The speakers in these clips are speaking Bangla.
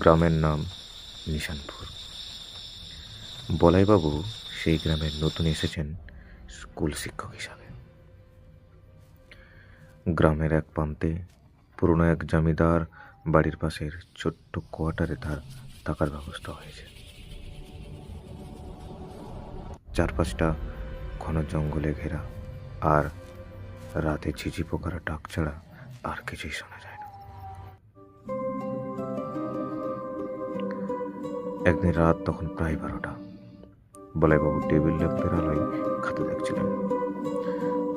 গ্রামের নাম নিশানপুর। বলাইবাবু সেই গ্রামের নতুন এসেছেন স্কুল শিক্ষক হিসাবে। গ্রামের এক প্রান্তে পুরনো এক জমিদার বাড়ির পাশের ছোট্ট কোয়ার্টারে তার থাকার ব্যবস্থা হয়েছে। চারপাশটা ঘন জঙ্গলে ঘেরা, আর রাতে ঝিঝি পোকার ডাক ছাড়া আর কিছুই শোনা যায় না। একদিন রাত তখন প্রায় 12টা। বলাইবাবু টেবিল ল্যাম্পের আলোয় খাতা দেখছিলেন।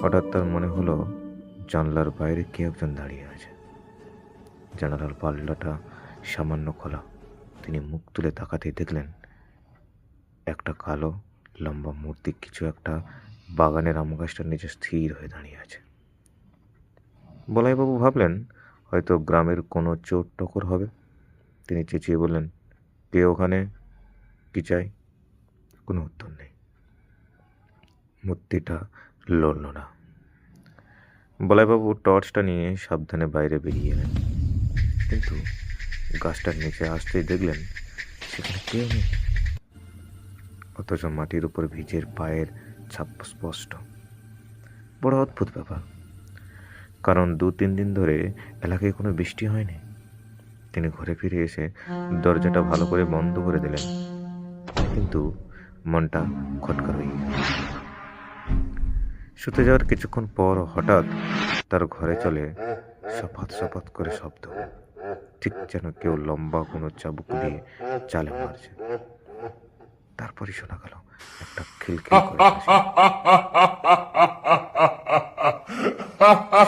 হঠাৎ তার মনে হলো জানলার বাইরে কে একজন দাঁড়িয়ে আছে। জানালার পাল্লাটা সামান্য খোলা। তিনি মুখ তুলে তাকাতেই দেখলেন একটা কালো লম্বা মূর্তি কিছু একটা বাগানের আম গাছটার নিচে স্থির হয়ে দাঁড়িয়ে আছে। বলাইবাবু ভাবলেন হয়তো গ্রামের কোনো চোর টকর হবে। তিনি চেঁচিয়ে বললেন, কে ওখানে, কি চাই? কোনো উত্তর নেই। মূর্তিটা লড়ল না। বলাইবাবু টর্চটা নিয়ে সাবধানে বাইরে বেরিয়ে এলেন, কিন্তু গাছটার নিচে আসতেই দেখলেন সেখানে কেউ নেই, অথচ মাটির উপর ভিজের পায়ের ছাপ স্পষ্ট। বড় অদ্ভুত ব্যাপার, কারণ 2-3 দিন ধরে এলাকায় কোনো বৃষ্টি হয়নি। তিনি ঘরে ফিরে এসে দরজাটা ভালো করে বন্ধ করে দিলেন, কিন্তু মনটা খটকা হয়ে গেল। শুতে যাওয়ার কিছুক্ষণ পর হঠাৎ তার ঘরে চলে সপাত সপাত করে শব্দ, ঠিক যেন কেউ লম্বা কোনো চাবুক দিয়ে চালে মারছে। তারপরই শোনা গেল একটা খিলখিল করে হাসি।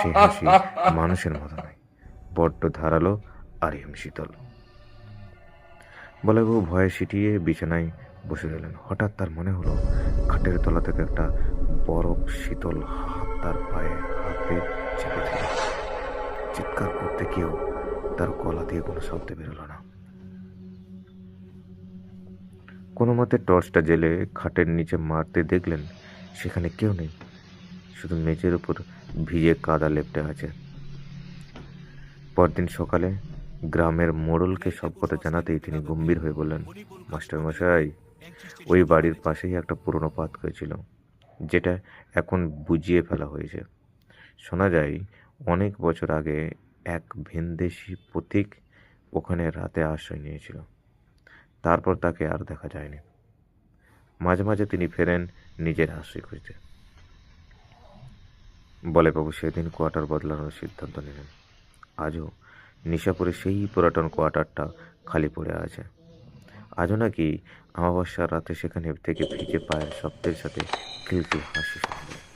সে হাসি মানুষের মতো নয়, বড্ড ধারালো আর হিমশীতল। বলাইবাবু ভয়ে সিটিয়ে বিছানায় বসে গেলেন। হঠাৎ তার মনে হলো খাটের তলা থেকে একটা বরফ শীতল হাত তার পায়ে হাতে চেপে দিল। চিৎকার করতে গিয়েও তার গলা দিয়ে কোনো শব্দ বেরোলো না। কোনো মতে টর্চটা জেলে খাটের নিচে মারতে দেখলেন সেখানে কেউ নেই, শুধু মেঝের উপর ভিজে কাদা লেপটে আছে। পরদিন সকালে গ্রামের মোড়লকে সব কথা জানাতেই তিনি গম্ভীর হয়ে বললেন, মাস্টার মশাই, ওই বাড়ির পাশেই একটা পুরনো পাত হয়েছিল, যেটা এখন বুঝিয়ে ফেলা হয়েছে। শোনা যায় অনেক বছর আগে এক ভিনদেশি পথিক ওখানে রাতে আশ্রয় নিয়েছিল। তারপর তাকে আর দেখা যায়নি। মাঝে মাঝে তিনি ফেরেন নিজের আশ্রয় খুঁজতে। বলাইবাবু সেদিন কোয়ার্টার বদলানোর সিদ্ধান্ত নিলেন। আজও নিশাপুরে সেই পুরাতন কোয়ার্টারটা খালি পড়ে আছে। আজও নাকি অমাবস্যার রাতে সেখানে থেকে ভিজে পায়ের শব্দের সাথে খিলখিল হাসি শোনা যায়।